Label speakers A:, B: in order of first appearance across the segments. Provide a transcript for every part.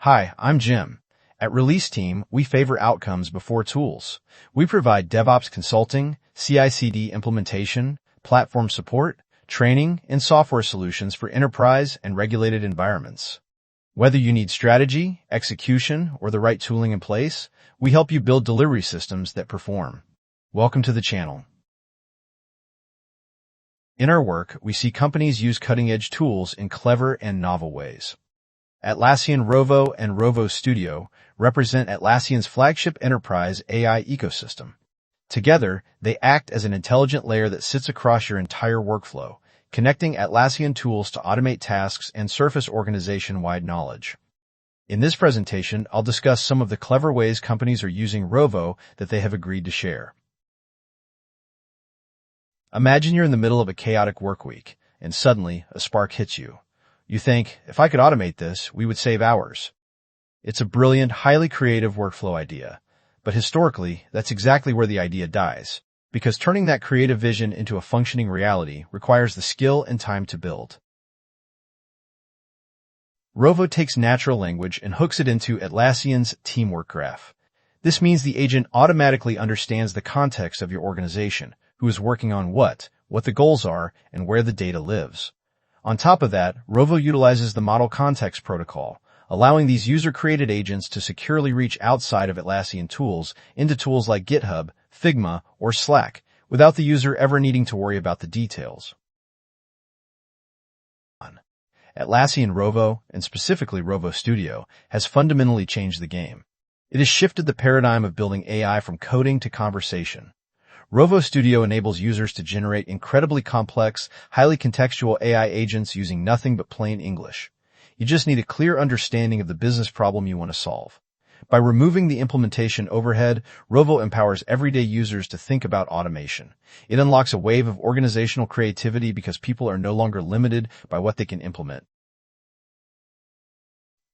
A: Hi, I'm Jim. At ReleaseTEAM, we favor outcomes before tools. We provide DevOps consulting, CI/CD implementation, platform support, training, and software solutions for enterprise and regulated environments. Whether you need strategy, execution, or the right tooling in place, we help you build delivery systems that perform. Welcome to the channel. In our work, we see companies use cutting-edge tools in clever and novel ways. Atlassian Rovo and Rovo Studio represent Atlassian's flagship enterprise AI ecosystem. Together, they act as an intelligent layer that sits across your entire workflow, connecting Atlassian tools to automate tasks and surface organization-wide knowledge. In this presentation, I'll discuss some of the clever ways companies are using Rovo that they have agreed to share. Imagine you're in the middle of a chaotic work week, and suddenly a spark hits you. You think, if I could automate this, we would save hours. It's a brilliant, highly creative workflow idea. But historically, that's exactly where the idea dies, because turning that creative vision into a functioning reality requires the skill and time to build. Rovo takes natural language and hooks it into Atlassian's teamwork graph. This means the agent automatically understands the context of your organization, who is working on what the goals are, and where the data lives. On top of that, Rovo utilizes the Model Context Protocol, allowing these user-created agents to securely reach outside of Atlassian tools into tools like GitHub, Figma, or Slack, without the user ever needing to worry about the details. Atlassian Rovo, and specifically Rovo Studio, has fundamentally changed the game. It has shifted the paradigm of building AI from coding to conversation. Rovo Studio enables users to generate incredibly complex, highly contextual AI agents using nothing but plain English. You just need a clear understanding of the business problem you want to solve. By removing the implementation overhead, Rovo empowers everyday users to think about automation. It unlocks a wave of organizational creativity because people are no longer limited by what they can implement.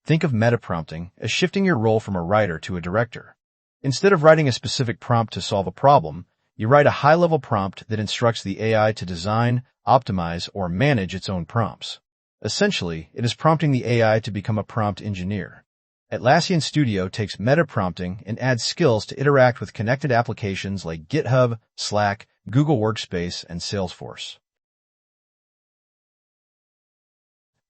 A: Think of meta-prompting as shifting your role from a writer to a director. Instead of writing a specific prompt to solve a problem, you write a high-level prompt that instructs the AI to design, optimize, or manage its own prompts. Essentially, it is prompting the AI to become a prompt engineer. Atlassian Studio takes meta-prompting and adds skills to interact with connected applications like GitHub, Slack, Google Workspace, and Salesforce.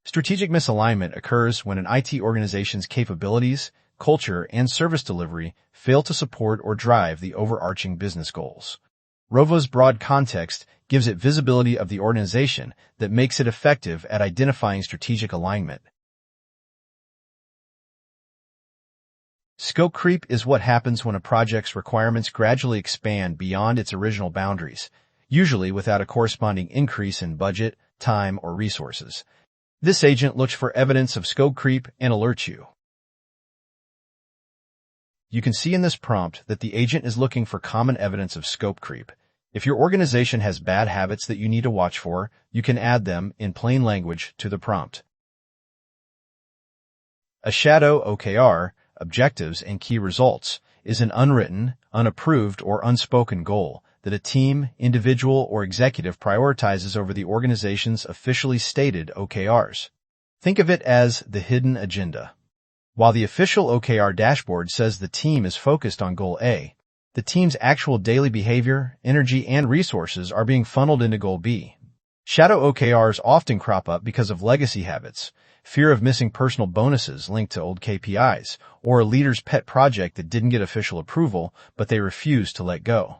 A: Strategic misalignment occurs when an IT organization's capabilities, culture, and service delivery fail to support or drive the overarching business goals. Rovo's broad context gives it visibility of the organization that makes it effective at identifying strategic alignment. Scope creep is what happens when a project's requirements gradually expand beyond its original boundaries, usually without a corresponding increase in budget, time, or resources. This agent looks for evidence of scope creep and alerts you. You can see in this prompt that the agent is looking for common evidence of scope creep. If your organization has bad habits that you need to watch for, you can add them in plain language to the prompt. A shadow OKR, objectives and key results, is an unwritten, unapproved, or unspoken goal that a team, individual, or executive prioritizes over the organization's officially stated OKRs. Think of it as the hidden agenda. While the official OKR dashboard says the team is focused on Goal A, the team's actual daily behavior, energy, and resources are being funneled into Goal B. Shadow OKRs often crop up because of legacy habits, fear of missing personal bonuses linked to old KPIs, or a leader's pet project that didn't get official approval, but they refuse to let go.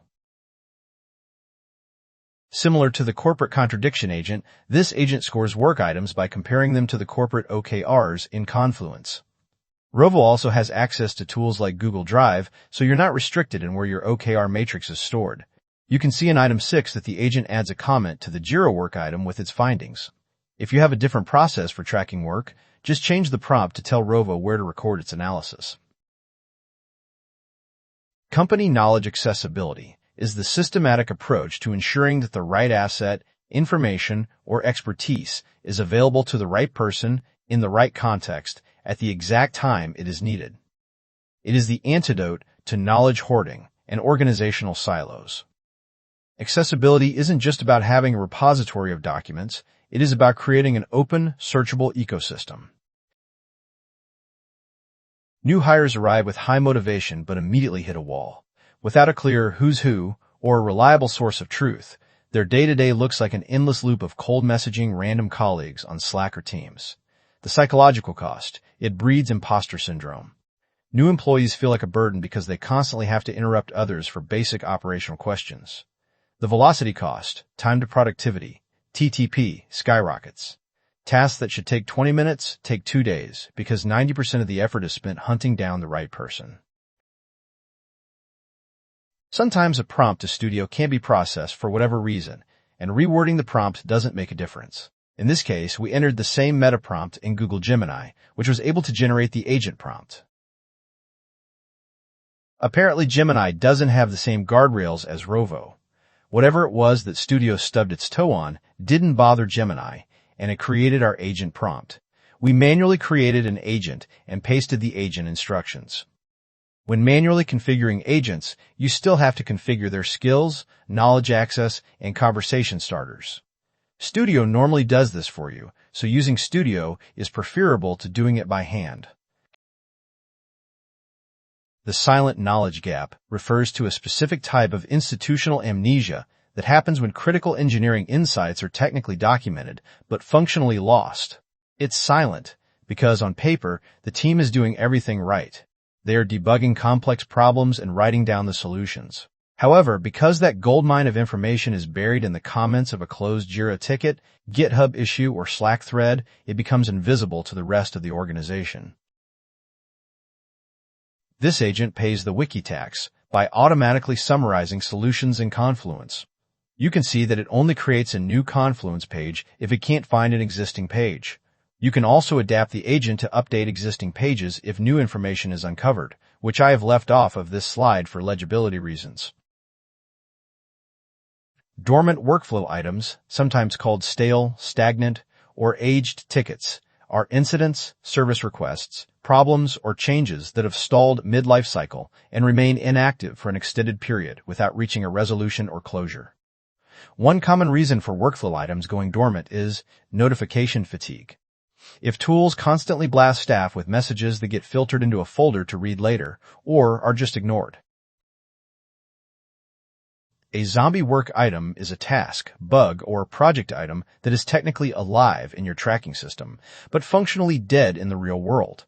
A: Similar to the corporate contradiction agent, this agent scores work items by comparing them to the corporate OKRs in Confluence. Rovo also has access to tools like Google Drive, so you're not restricted in where your OKR matrix is stored. You can see in Item 6 that the agent adds a comment to the Jira work item with its findings. If you have a different process for tracking work, just change the prompt to tell Rovo where to record its analysis. Company knowledge accessibility is the systematic approach to ensuring that the right asset, information, or expertise is available to the right person in the right context at the exact time it is needed. It is the antidote to knowledge hoarding and organizational silos. Accessibility isn't just about having a repository of documents, it is about creating an open, searchable ecosystem. New hires arrive with high motivation but immediately hit a wall. Without a clear who's who or a reliable source of truth, their day-to-day looks like an endless loop of cold messaging random colleagues on Slack or Teams. The psychological cost: it breeds imposter syndrome. New employees feel like a burden because they constantly have to interrupt others for basic operational questions. The velocity cost, time to productivity, TTP, skyrockets. Tasks that should take 20 minutes take 2 days because 90% of the effort is spent hunting down the right person. Sometimes a prompt to Studio can't be processed for whatever reason, and rewording the prompt doesn't make a difference. In this case, we entered the same meta prompt in Google Gemini, which was able to generate the agent prompt. Apparently, Gemini doesn't have the same guardrails as Rovo. Whatever it was that Studio stubbed its toe on didn't bother Gemini, and it created our agent prompt. We manually created an agent and pasted the agent instructions. When manually configuring agents, you still have to configure their skills, knowledge access, and conversation starters. Studio normally does this for you, so using Studio is preferable to doing it by hand. The silent knowledge gap refers to a specific type of institutional amnesia that happens when critical engineering insights are technically documented but functionally lost. It's silent because, on paper, the team is doing everything right. They are debugging complex problems and writing down the solutions. However, because that goldmine of information is buried in the comments of a closed Jira ticket, GitHub issue, or Slack thread, it becomes invisible to the rest of the organization. This agent pays the wiki tax by automatically summarizing solutions in Confluence. You can see that it only creates a new Confluence page if it can't find an existing page. You can also adapt the agent to update existing pages if new information is uncovered, which I have left off of this slide for legibility reasons. Dormant workflow items, sometimes called stale, stagnant, or aged tickets, are incidents, service requests, problems, or changes that have stalled mid-life cycle and remain inactive for an extended period without reaching a resolution or closure. One common reason for workflow items going dormant is notification fatigue. If tools constantly blast staff with messages that get filtered into a folder to read later, or are just ignored. A zombie work item is a task, bug, or project item that is technically alive in your tracking system, but functionally dead in the real world.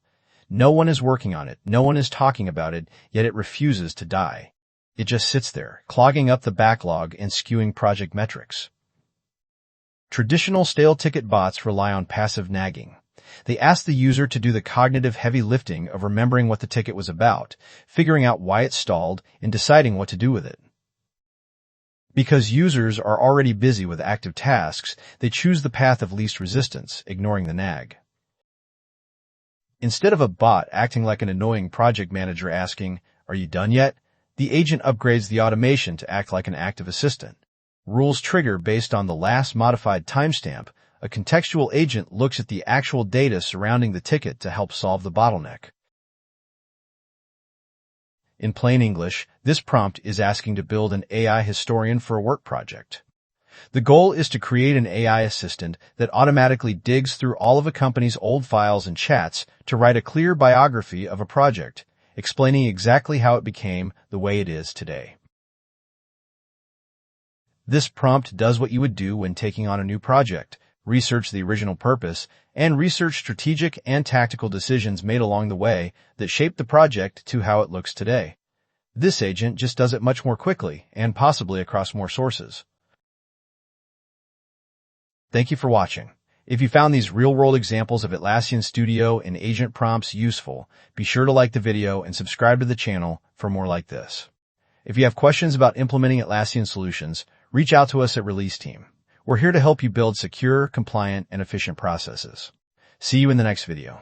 A: No one is working on it, no one is talking about it, yet it refuses to die. It just sits there, clogging up the backlog and skewing project metrics. Traditional stale ticket bots rely on passive nagging. They ask the user to do the cognitive heavy lifting of remembering what the ticket was about, figuring out why it stalled, and deciding what to do with it. Because users are already busy with active tasks, they choose the path of least resistance, ignoring the nag. Instead of a bot acting like an annoying project manager asking, "Are you done yet?" the agent upgrades the automation to act like an active assistant. Rules trigger based on the last modified timestamp. A contextual agent looks at the actual data surrounding the ticket to help solve the bottleneck. In plain English, this prompt is asking to build an AI historian for a work project. The goal is to create an AI assistant that automatically digs through all of a company's old files and chats to write a clear biography of a project, explaining exactly how it became the way it is today. This prompt does what you would do when taking on a new project: research the original purpose, and research strategic and tactical decisions made along the way that shaped the project to how it looks today. This agent just does it much more quickly and possibly across more sources. Thank you for watching. If you found these real-world examples of Atlassian Studio and agent prompts useful, be sure to like the video and subscribe to the channel for more like this. If you have questions about implementing Atlassian solutions, reach out to us at ReleaseTEAM. We're here to help you build secure, compliant, and efficient processes. See you in the next video.